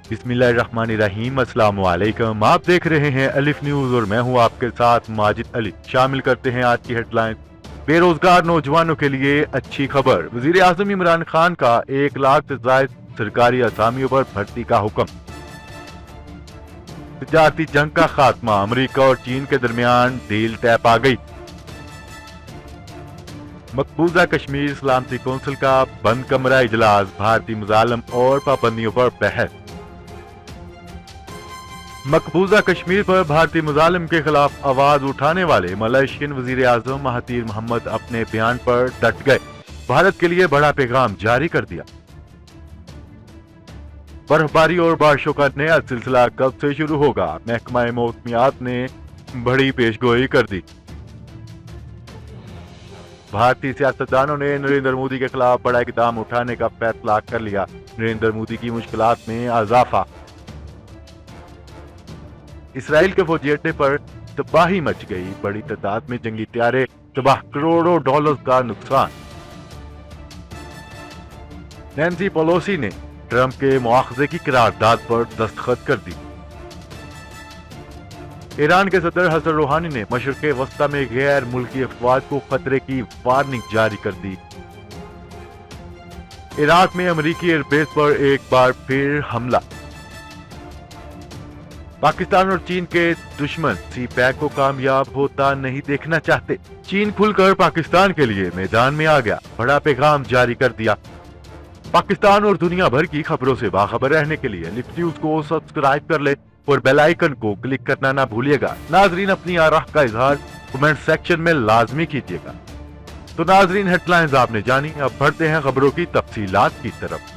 بسم اللہ الرحمن الرحیم، السلام علیکم۔ آپ دیکھ رہے ہیں الف نیوز اور میں ہوں آپ کے ساتھ ماجد علی۔ شامل کرتے ہیں آج کی ہیڈ لائن۔ بے روزگار نوجوانوں کے لیے اچھی خبر، وزیر اعظم عمران خان کا 1 لاکھ سے زائد سرکاری اسامیوں پر بھرتی کا حکم۔ تجارتی جنگ کا خاتمہ، امریکہ اور چین کے درمیان ڈیل طے پا گئی۔ مقبوضہ کشمیر سلامتی کونسل کا بند کمرہ اجلاس، بھارتی مظالم اور پابندیوں پر بحث۔ مقبوضہ کشمیر پر بھارتی مظالم کے خلاف آواز اٹھانے والے ملائیشین وزیر اعظم مہاتیر محمد اپنے بیان پر ڈٹ گئے، بھارت کے لیے بڑا پیغام جاری کر دیا۔ برفباری اور بارشوں کا نیا سلسلہ کب سے شروع ہوگا، محکمہ موسمیات نے بڑی پیشگوئی کر دی۔ بھارتی سیاستدانوں نے نریندر مودی کے خلاف بڑا اقدام اٹھانے کا فیصلہ کر لیا، نریندر مودی کی مشکلات میں اضافہ۔ اسرائیل کے فوجی اڈے پر تباہی مچ گئی، بڑی تعداد میں جنگی طیارے تباہ، کروڑوں ڈالر کا نقصان۔ نینسی پیلوسی نے ٹرمپ کے مواخذے کی قرارداد پر دستخط کر دی۔ ایران کے صدر حسن روحانی نے مشرق وسطی میں غیر ملکی افواج کو خطرے کی وارننگ جاری کر دی۔ عراق میں امریکی ایئر بیس پر ایک بار پھر حملہ۔ پاکستان اور چین کے دشمن سی پیک کو کامیاب ہوتا نہیں دیکھنا چاہتے، چین کھل کر پاکستان کے لیے میدان میں آ گیا، بڑا پیغام جاری کر دیا۔ پاکستان اور دنیا بھر کی خبروں سے باخبر رہنے کے لیے الف نیوز کو سبسکرائب کر لے اور بیل آئیکن کو کلک کرنا نہ بھولیے گا۔ ناظرین، اپنی آراء کا اظہار کمنٹ سیکشن میں لازمی کیجیے گا۔ تو ناظرین، ہیڈ لائنز آپ نے جانی، اب بڑھتے ہیں خبروں کی تفصیلات کی طرف۔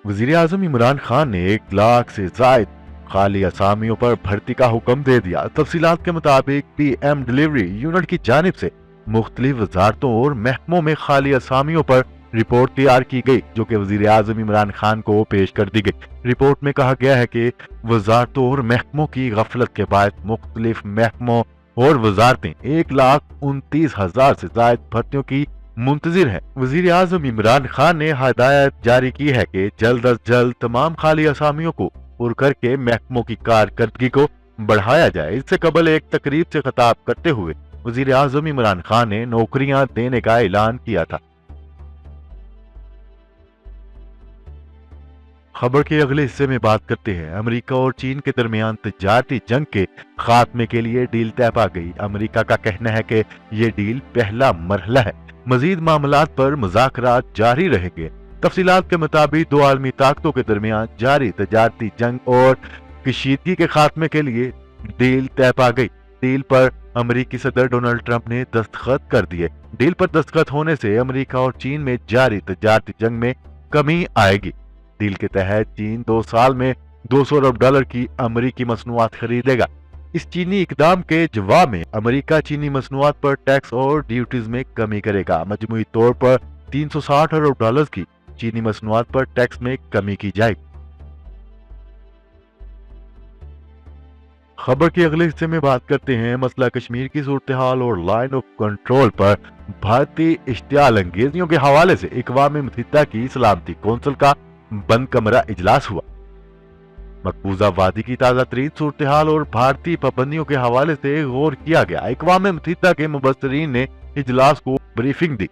وزیر اعظم عمران خان نے 1 لاکھ سے زائد خالی اسامیوں پر بھرتی کا حکم دے دیا۔ تفصیلات کے مطابق پی ایم ڈلیوری یونٹ کی جانب سے مختلف وزارتوں اور محکموں میں خالی اسامیوں پر رپورٹ تیار کی گئی، جو کہ وزیر اعظم عمران خان کو پیش کر دی گئی۔ رپورٹ میں کہا گیا ہے کہ وزارتوں اور محکموں کی غفلت کے باعث مختلف محکموں اور وزارتیں 1,29,000 سے زائد بھرتیوں کی منتظر ہیں۔ وزیر اعظم عمران خان نے ہدایت جاری کی ہے کہ جلد از جلد تمام خالی اسامیوں کو پر کر کے محکموں کی کارکردگی کو بڑھایا جائے۔ اس سے قبل ایک تقریب سے خطاب کرتے ہوئے وزیر اعظم عمران خان نے نوکریاں دینے کا اعلان کیا تھا۔ خبر کے اگلے حصے میں بات کرتے ہیں۔ امریکہ اور چین کے درمیان تجارتی جنگ کے خاتمے کے لیے ڈیل طے پا گئی۔ امریکہ کا کہنا ہے کہ یہ ڈیل پہلا مرحلہ ہے، مزید معاملات پر مذاکرات جاری رہیں گے۔ تفصیلات کے مطابق دو عالمی طاقتوں کے درمیان جاری تجارتی جنگ اور کشیدگی کے خاتمے کے لیے ڈیل طے پا گئی۔ ڈیل پر امریکی صدر ڈونلڈ ٹرمپ نے دستخط کر دیے۔ ڈیل پر دستخط ہونے سے امریکہ اور چین میں جاری تجارتی جنگ میں کمی آئے گی۔ ڈیل کے تحت چین 2 سال میں $200 ارب کی امریکی مصنوعات خریدے گا۔ اس چینی اقدام کے جواب میں امریکہ چینی مصنوعات پر ٹیکس اور ڈیوٹیز میں کمی کرے گا۔ مجموعی طور پر $360 ارب کی چینی مصنوعات پر ٹیکس میں کمی کی جائے گی۔ خبر کے اگلے حصے میں بات کرتے ہیں مسئلہ کشمیر کی صورتحال اور لائن آف کنٹرول پر بھارتی اشتعال انگیزیوں کے حوالے سے اقوام متحدہ کی سلامتی کونسل کا بند کمرہ اجلاس ہوا۔ مقبوضہ وادی کی تازہ ترین صورتحال اور بھارتی پابندیوں کے حوالے سے غور کیا گیا۔ اقوام متحدہ کے مبصرین نے اجلاس کو بریفنگ دی۔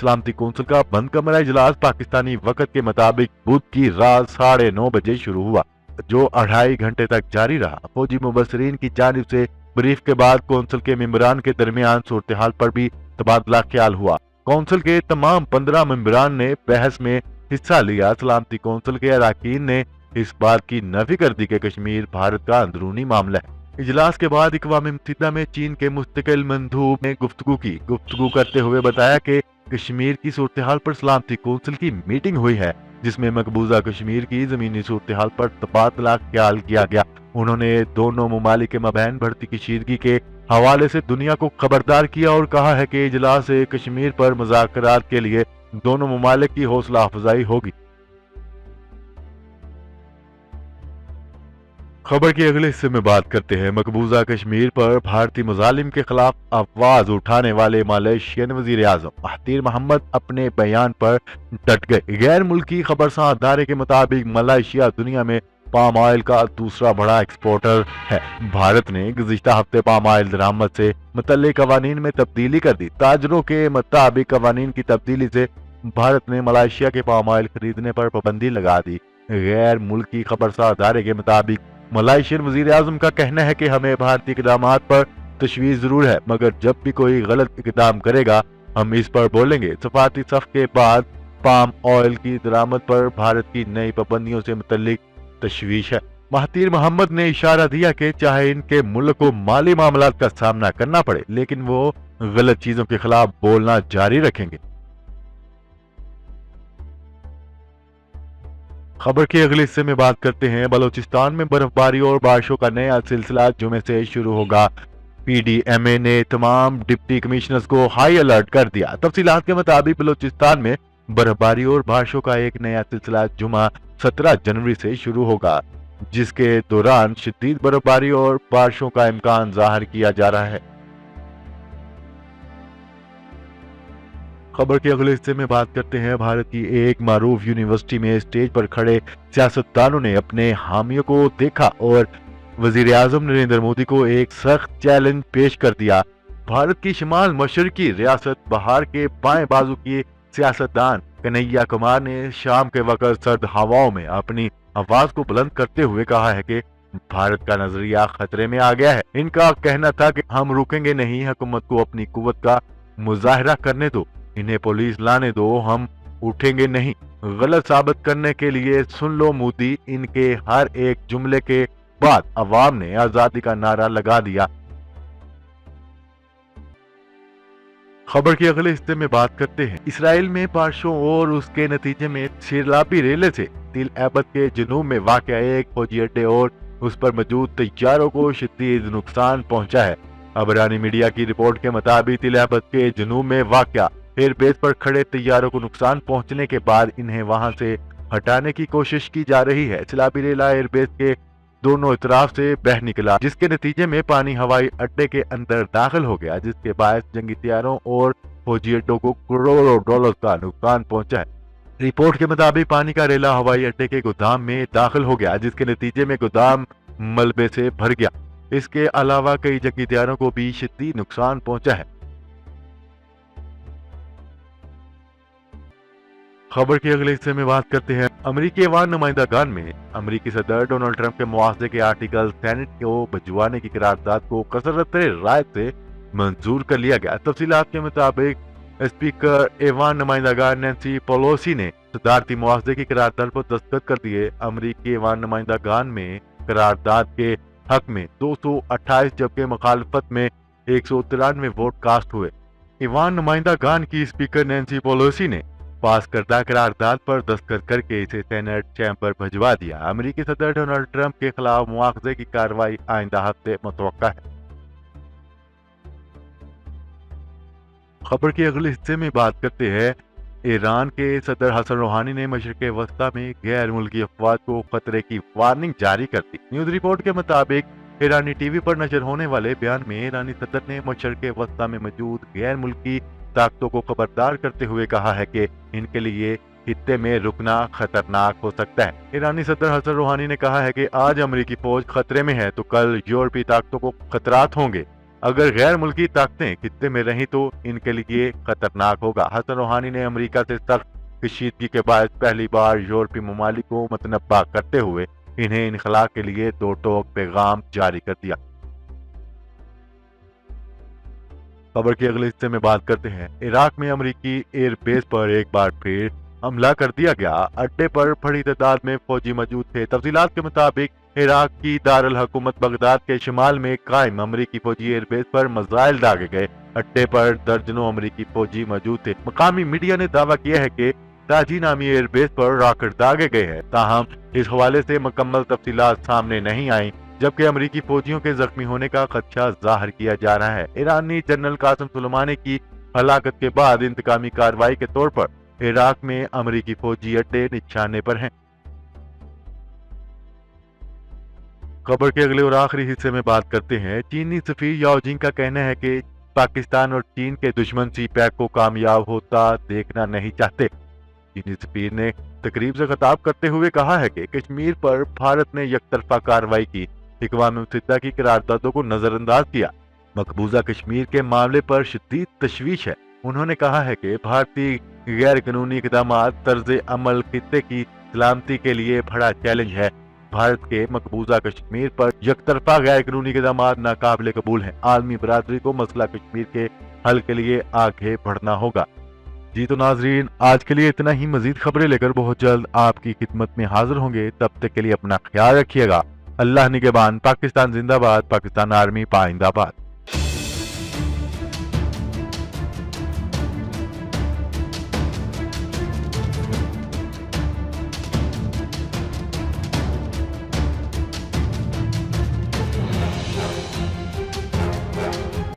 سلامتی کونسل کا بند کمرہ اجلاس پاکستانی وقت کے مطابق بدھ کی رات 9:30 بجے شروع ہوا، جو 2.5 گھنٹے تک جاری رہا۔ فوجی مبصرین کی جانب سے بریف کے بعد کونسل کے ممبران کے درمیان صورتحال پر بھی تبادلہ خیال ہوا۔ کونسل کے تمام 15 ممبران نے بحث میں حصہ لیا۔ سلامتی کونسل کے اراکین نے اس بات کی نفی کر دی کہ کشمیر بھارت کا اندرونی معاملہ ہے۔ اجلاس کے بعد اقوام متحدہ میں چین کے مستقل مندوب نے گفتگو کرتے ہوئے بتایا کہ کشمیر کی صورتحال پر سلامتی کونسل کی میٹنگ ہوئی ہے، جس میں مقبوضہ کشمیر کی زمینی صورتحال پر تبادلہ خیال کیا گیا۔ انہوں نے دونوں ممالک کے مابین بڑھتی کشیدگی کے حوالے سے دنیا کو خبردار کیا اور کہا ہے کہ اجلاس سے کشمیر پر مذاکرات کے لیے دونوں ممالک کی حوصلہ افزائی ہوگی۔ खबर के अगले हिस्से में बात करते हैं मकबूजा कश्मीर पर भारतीय मुजालिम के खिलाफ आवाज उठाने वाले मलेशियन वजीर आजम महातीर मोहम्मद अपने बयान पर डट गए। गैर मुल्की खबरसां अदारे के मुताबिक मलेशिया दुनिया में पाम ऑयल का दूसरा बड़ा एक्सपोर्टर है। भारत ने गुज़िश्ता हफ्ते पाम ऑयल दरामद से मुतल्लिक़ कवानीन में तब्दीली कर दी। ताजरों के मुताबिक कवानीन की तब्दीली से भारत ने मलेशिया के पाम ऑयल खरीदने पर पाबंदी लगा दी। गैर मुल्की खबरसां अदारे के मुताबिक मलेशियन वजीर आजम का कहना है कि हमें भारतीय इकदामात पर तशवीश जरूर है, मगर जब भी कोई गलत इकदाम करेगा हम इस पर बोलेंगे। सफारती सफ के बाद पाम ऑयल की दरामद पर भारत की नई पाबंदियों से मुतल्लिक तशवीश है। महातीर मोहम्मद ने इशारा दिया कि चाहे इनके मुल्क को माली मामलात का सामना करना पड़े, लेकिन वो गलत चीजों के खिलाफ बोलना जारी रखेंगे। खबर के अगले हिस्से में बात करते हैं बलूचिस्तान में बर्फबारी और बारिशों का नया सिलसिला जुमे से शुरू होगा। पीडीएमए ने तमाम डिप्टी कमिश्नर्स को हाई अलर्ट कर दिया। तफसीलात के मुताबिक बलूचिस्तान में बर्फबारी और बारिशों का एक नया सिलसिला जुमा 17 जनवरी से शुरू होगा, जिसके दौरान शदीद बर्फबारी और बारिशों का इम्कान जाहिर किया जा रहा है। खबर के अगले हिस्से में बात करते हैं भारत की एक मारूफ यूनिवर्सिटी में स्टेज पर खड़े सियासतदानों ने अपने हामियों को देखा और वजीर आजम नरेंद्र मोदी को एक सख्त चैलेंज पेश कर दिया। भारत की शिमाल मशरकी रियासत बहार के बाएं बाजू की सियासतदान कन्हैया कुमार ने शाम के वक्त सर्द हवाओं में अपनी आवाज को बुलंद करते हुए कहा है कि भारत का नजरिया खतरे में आ गया है। इनका कहना था कि हम रुकेंगे नहीं, हुकूमत को अपनी कुव्वत का मुजाहरा करने दो, इन्हें पुलिस लाने दो, हम उठेंगे नहीं। गलत साबित करने के लिए सुन लो मोदी, इनके हर एक जुमले के बाद अवाम ने आजादी का नारा लगा दिया। खबर के अगले हिस्से में बात करते हैं इसराइल में बारिशों और उसके नतीजे में सैलाबी रेले से तिल एबद के जनूब में वाक़या एक फौजी अड्डे और उस पर मौजूद तैयारों को शदीद नुकसान पहुंचा है। अबरानी मीडिया की रिपोर्ट के मुताबिक तिल एबद के जनूब में वाक़या एयरबेस पर खड़े तैयारों को नुकसान पहुंचने के बाद इन्हें वहां से हटाने की कोशिश की जा रही है। सैलाबी रेला एयरबेस के दोनों तरफ से बह निकला, जिसके नतीजे में पानी हवाई अड्डे के अंदर दाखिल हो गया, जिसके बायस जंगी तैयारों और फौजी अड्डों को करोड़ों डॉलर का नुकसान पहुंचा है। रिपोर्ट के मुताबिक पानी का रेला हवाई अड्डे के गोदाम में दाखिल हो गया, जिसके नतीजे में गोदाम मलबे से भर गया। इसके अलावा कई जंगी तैयारों को भी शदीद नुकसान पहुंचा है। खबर के अगले हिस्से में बात करते हैं अमरीकी ऐवान नुमाइंदागान में अमरीकी सदर डोनाल्ड ट्रंप के मुआवजे के आर्टिकल सेनेट को भिजवाने की करारदाद को कसरत राय से मंजूर कर लिया गया। तफसीलात के मुताबिक स्पीकर ऐवान नुमाइंदागान नैंसी पेलोसी ने सदारती मुआवजे की करारदाद पर दस्तखत कर दिए। अमरीकी ऐवान नुमाइंदागान में करारदाद के हक में 228 जबकि मुखालफत में 193 वोट कास्ट हुए। ऐवान नुमाइंदागान की स्पीकर नैंसी पेलोसी ने पास करदा करारदाद पर दस्तखत करके इसे सेनेट चैम्बर भिजवा दिया। अमेरिकी सदर डोनाल्ड ट्रंप के खिलाफ मुआवजे की कार्रवाई आइंदा हफ्ते मुतवक्का है। खबर के अगले हिस्से में बात करते हैं ईरान के सदर हसन रूहानी ने मशरिक वस्ता में गैर मुल्की अफवाज को खतरे की वार्निंग जारी कर दी। न्यूज रिपोर्ट के मुताबिक ईरानी टीवी पर नशर होने वाले बयान में ईरानी सदर ने मशरिक वस्ता में मौजूद गैर मुल्की ताकतों को खबरदार करते हुए कहा है कि इनके लिए खित्ते में रुकना खतरनाक हो सकता है। ईरानी सदर हसन रूहानी ने कहा है कि आज अमेरिकी फौज खतरे में है तो कल यूरोपीय ताकतों को खतरात होंगे। अगर गैर मुल्की ताकतें खित्ते में रहीं तो इनके लिए खतरनाक होगा। हसन रूहानी ने अमेरिका से सख्त कशीदगी के बाद पहली बार यूरोपीय ममालिक को मतनब्बा करते हुए इन्हें इनखला के लिए दो टोक पैगाम जारी कर दिया। खबर के अगले हिस्से में बात करते हैं इराक में अमेरिकी एयरबेस पर एक बार फिर हमला कर दिया गया। अड्डे पर बड़ी तादाद में फौजी मौजूद थे। तफसीलात के मुताबिक इराक की दारुल हुकूमत बगदाद के शिमाल में कायम अमेरिकी फौजी एयरबेस पर मिसाइल दागे गए। अड्डे पर दर्जनों अमेरिकी फौजी मौजूद थे। मकामी मीडिया ने दावा किया है कि ताजी नामी एयरबेस पर रॉकेट दागे गए हैं, ताहम इस हवाले से मुकम्मल तफसीलात सामने नहीं आई, जबकि अमेरिकी फौजियों के जख्मी होने का खदशा जाहिर किया जा रहा है। ईरानी जनरल कासिम सुलेमानी की हलाकत के बाद इंतकामी कार्रवाई के तौर पर इराक में अमेरिकी फौजी अड्डे निशाने पर हैं। खबर के अगले और आखिरी हिस्से में बात करते हैं। चीनी सफीर याओ जिंग का कहना है कि पाकिस्तान और चीन के दुश्मन सी पैक को कामयाब होता देखना नहीं चाहते। चीनी सफीर ने तकरीब से खिताब करते हुए कहा है कि कश्मीर पर भारत ने यकतरफा कार्रवाई की, अक़वाम मुत्तहिदा की करारदादों को नजरअंदाज किया, मकबूजा कश्मीर के मामले पर शदीद तशवीश है। उन्होंने कहा है कि भारतीय गैर कानूनी इक़दाम तर्ज अमल खित्ते की सलामती के लिए बड़ा चैलेंज है। भारत के मकबूजा कश्मीर पर यकतरफा गैर कानूनी इक़दाम नाकाबिले कबूल हैं। आलमी बरादरी को मसला कश्मीर के हल के लिए आगे बढ़ना होगा। जी तो नाजरीन, आज के लिए इतना ही। मजीद खबरें लेकर बहुत जल्द आपकी खिदमत में हाजिर होंगे। तब तक के लिए अपना ख्याल रखिएगा। अल्लाह निगहबान। पाकिस्तान जिंदाबाद। पाकिस्तान आर्मी पाइंदाबाद।